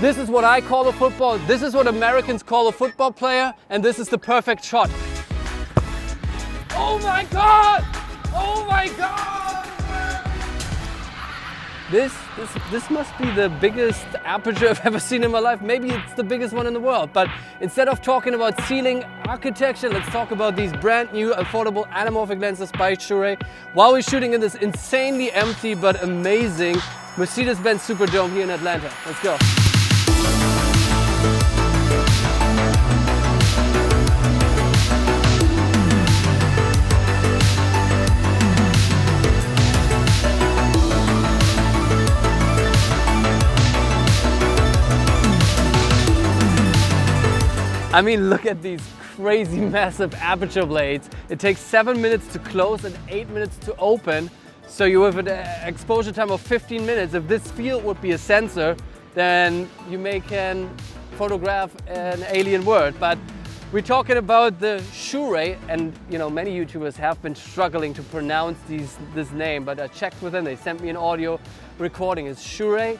This is what I call a football, this is what Americans call a football player, and this is the perfect shot. Oh my God! Oh my God! This must be the biggest aperture I've ever seen in my life. Maybe it's the biggest one in the world. But instead of talking about ceiling architecture, let's talk about these brand new affordable anamorphic lenses by Sirui. While we're shooting in this insanely empty but amazing Mercedes-Benz Superdome here in Atlanta. Let's go. I mean, look at these crazy massive aperture blades. It takes 7 minutes to close and 8 minutes to open. So you have an exposure time of 15 minutes. If this field would be a sensor, then you can photograph an alien world. But we're talking about the Sirui, and you know, many YouTubers have been struggling to pronounce this name, but I checked with them, they sent me an audio recording. It's Sirui.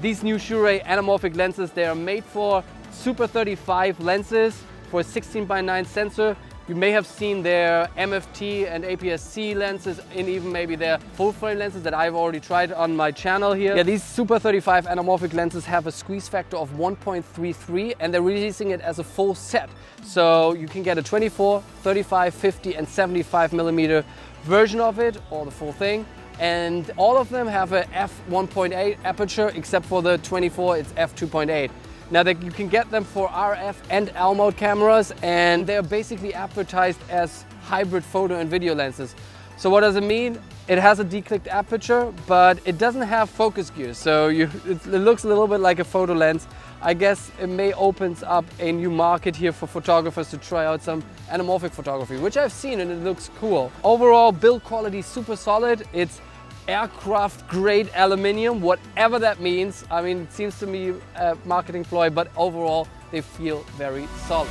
These new Sirui anamorphic lenses, they are made for Super 35 lenses for a 16:9 sensor. You may have seen their MFT and APS-C lenses, and even maybe their full frame lenses that I've already tried on my channel here. Yeah, these Super 35 anamorphic lenses have a squeeze factor of 1.33, and they're releasing it as a full set. So you can get a 24, 35, 50 and 75 millimeter version of it, or the full thing. And all of them have a f1.8 aperture, except for the 24, it's f2.8. Now you can get them for RF and L mode cameras, and they're basically advertised as hybrid photo and video lenses. So what does it mean? It has a declicked aperture, but it doesn't have focus gears. So it looks a little bit like a photo lens. I guess it may opens up a new market here for photographers to try out some anamorphic photography, which I've seen and it looks cool. Overall build quality super solid. It's aircraft grade aluminium, whatever that means. I mean, it seems to me a marketing ploy, but overall they feel very solid.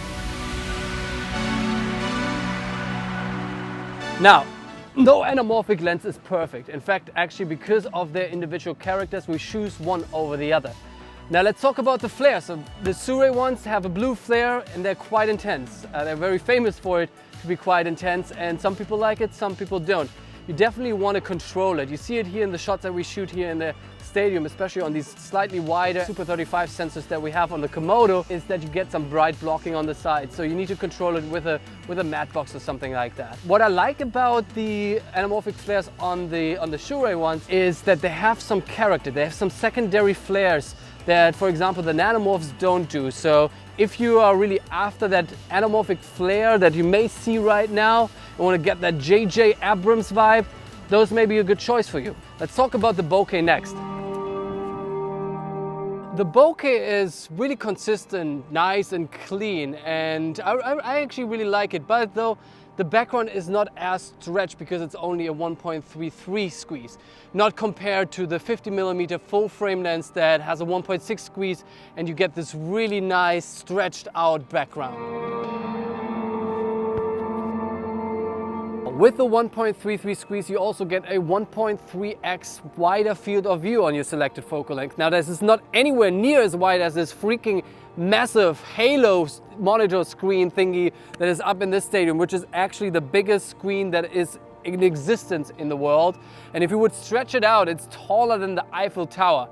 Now, no anamorphic lens is perfect. In fact, actually, because of their individual characters, we choose one over the other. Now let's talk about the flare. So the Sirui ones have a blue flare and they're quite intense. They're very famous for it to be quite intense, and some people like it, some people don't. You definitely want to control it. You see it here in the shots that we shoot here in the stadium, especially on these slightly wider Super 35 sensors that we have on the Komodo, is that you get some bright blocking on the side. So you need to control it with a matte box or something like that. What I like about the anamorphic flares on the Sirui ones is that they have some character. They have some secondary flares that, for example, the nanomorphs don't do. So if you are really after that anamorphic flare that you may see right now, and want to get that J.J. Abrams vibe, those may be a good choice for you. Let's talk about the Bokeh next. The Bokeh is really consistent, nice and clean, and I actually really like it, but though the background is not as stretched because it's only a 1.33 squeeze, not compared to the 50mm full frame lens that has a 1.6 squeeze, and you get this really nice stretched out background. With the 1.33 squeeze, you also get a 1.3x wider field of view on your selected focal length. Now this is not anywhere near as wide as this freaking massive Halo monitor screen thingy that is up in this stadium, which is actually the biggest screen that is in existence in the world. And if you would stretch it out, it's taller than the Eiffel Tower.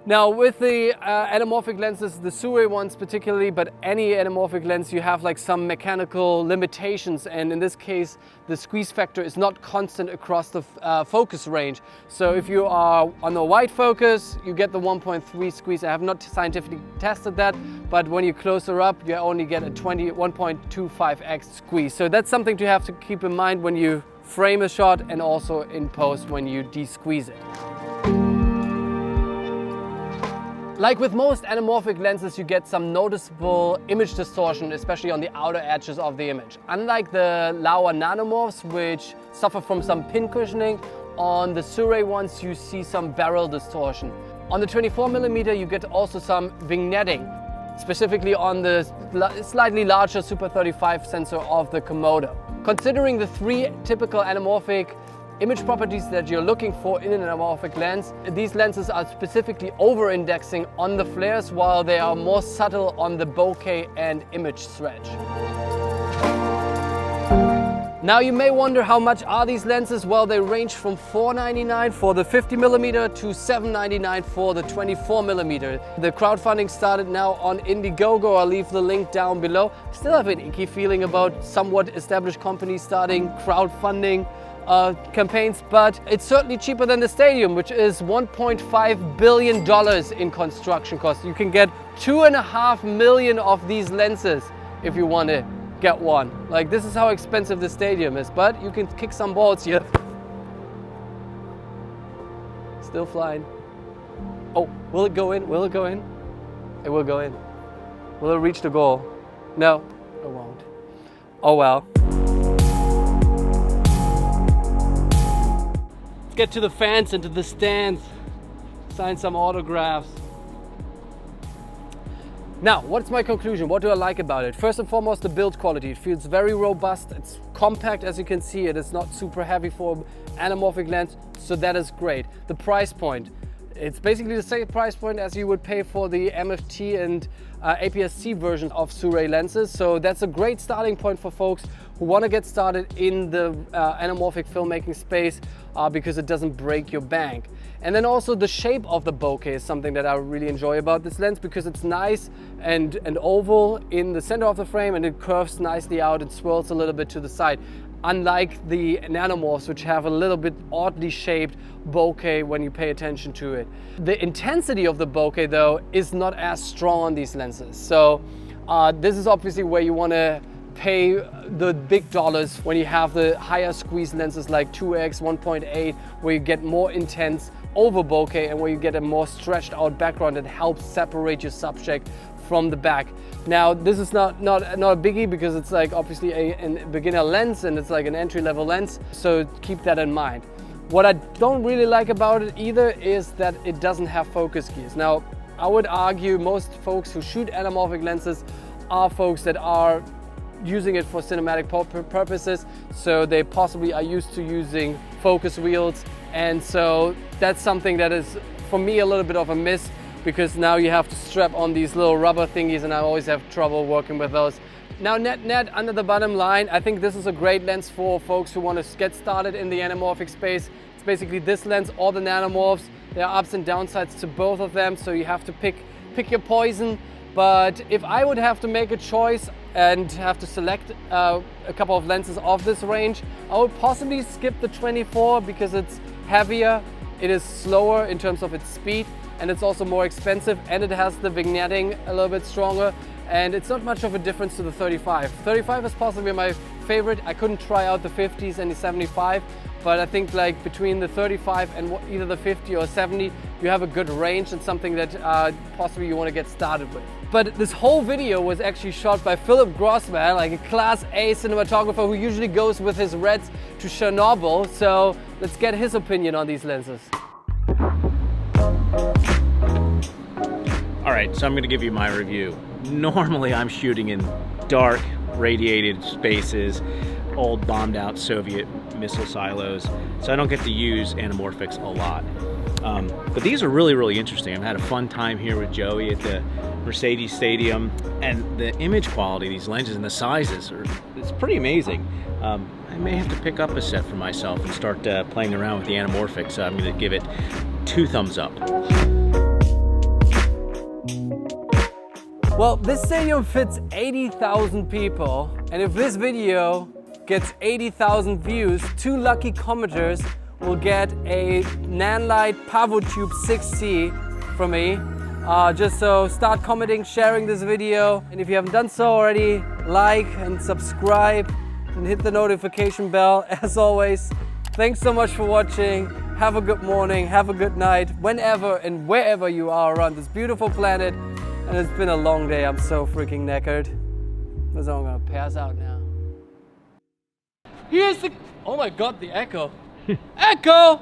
Now with the anamorphic lenses, the Sirui ones particularly, but any anamorphic lens, you have like some mechanical limitations, and in this case the squeeze factor is not constant across the focus range. So if you are on a wide focus, you get the 1.3 squeeze. I have not scientifically tested that, but when you closer up, you only get a 1.25x squeeze. So that's something to have to keep in mind when you frame a shot, and also in post when you de-squeeze it. Like with most anamorphic lenses, you get some noticeable image distortion, especially on the outer edges of the image. Unlike the Laowa nanomorphs, which suffer from some pin cushioning, on the Sirui ones you see some barrel distortion. On the 24mm you get also some vignetting, specifically on the slightly larger Super 35 sensor of the Komodo. Considering the three typical anamorphic image properties that you're looking for in an anamorphic lens. These lenses are specifically over-indexing on the flares, while they are more subtle on the bokeh and image stretch. Now you may wonder, how much are these lenses? Well, they range from $4.99 for the 50mm to $7.99 for the 24mm. The crowdfunding started now on Indiegogo. I'll leave the link down below. Still have an icky feeling about somewhat established companies starting crowdfunding campaigns, but it's certainly cheaper than the Stadium, which is $1.5 billion in construction costs. You can get 2.5 million of these lenses if you want to get one. Like, this is how expensive the Stadium is, but you can kick some balls here. Still flying. Oh, will it go in? Will it go in? It will go in. Will it reach the goal? No, it won't. Oh well. Let's get to the fans and to the stands. Sign some autographs. Now, what's my conclusion? What do I like about it? First and foremost, the build quality. It feels very robust. It's compact, as you can see. It is not super heavy for anamorphic lens, so that is great. The price point. It's basically the same price point as you would pay for the MFT and APS-C version of Sirui lenses. So that's a great starting point for folks who want to get started in the anamorphic filmmaking space because it doesn't break your bank. And then also the shape of the bokeh is something that I really enjoy about this lens, because it's nice and oval in the center of the frame, and it curves nicely out and swirls a little bit to the side. Unlike the nanomorphs, which have a little bit oddly shaped bokeh when you pay attention to it. The intensity of the bokeh, though, is not as strong on these lenses. So this is obviously where you want to pay the big dollars, when you have the higher squeeze lenses like 2x, 1.8, where you get more intense over bokeh and where you get a more stretched out background that helps separate your subject from the back. Now, this is not a biggie, because it's like obviously a beginner lens, and it's like an entry-level lens, so keep that in mind. What I don't really like about it either is that it doesn't have focus keys. Now, I would argue most folks who shoot anamorphic lenses are folks that are using it for cinematic purposes, so they possibly are used to using focus wheels, and so that's something that is, for me, a little bit of a miss, because now you have to strap on these little rubber thingies, and I always have trouble working with those. Now, net under the bottom line, I think this is a great lens for folks who want to get started in the anamorphic space. It's basically this lens or the nanomorphs. There are ups and downsides to both of them, so you have to pick your poison. But if I would have to make a choice and have to select a couple of lenses of this range, I would possibly skip the 24, because it's heavier, it is slower in terms of its speed, and it's also more expensive, and it has the vignetting a little bit stronger, and it's not much of a difference to the 35. 35 is possibly my favorite. I couldn't try out the 50s and the 75, but I think like between the 35 and either the 50 or 70, you have a good range and something that possibly you want to get started with. But this whole video was actually shot by Philip Grossman, like a Class A cinematographer who usually goes with his REDs to Chernobyl. So let's get his opinion on these lenses. All right, so I'm gonna give you my review. Normally I'm shooting in dark, radiated spaces, old bombed out Soviet missile silos, so I don't get to use anamorphics a lot. But these are really, really interesting. I've had a fun time here with Joey at the Mercedes Stadium, and the image quality of these lenses and the sizes it's pretty amazing. I may have to pick up a set for myself and start playing around with the anamorphics, so I'm going to give it 2 thumbs up. Well, this stadium fits 80,000 people, and if this video gets 80,000 views, 2 lucky commenters will get a Nanlite PavoTube 6C from me. Just so start commenting, sharing this video, and if you haven't done so already, like and subscribe and hit the notification bell. As always, thanks so much for watching. Have a good morning, have a good night, whenever and wherever you are around this beautiful planet. And it's been a long day, I'm so freaking knackered. So I'm gonna pass out now. Here's the, oh my God, the echo. Echo!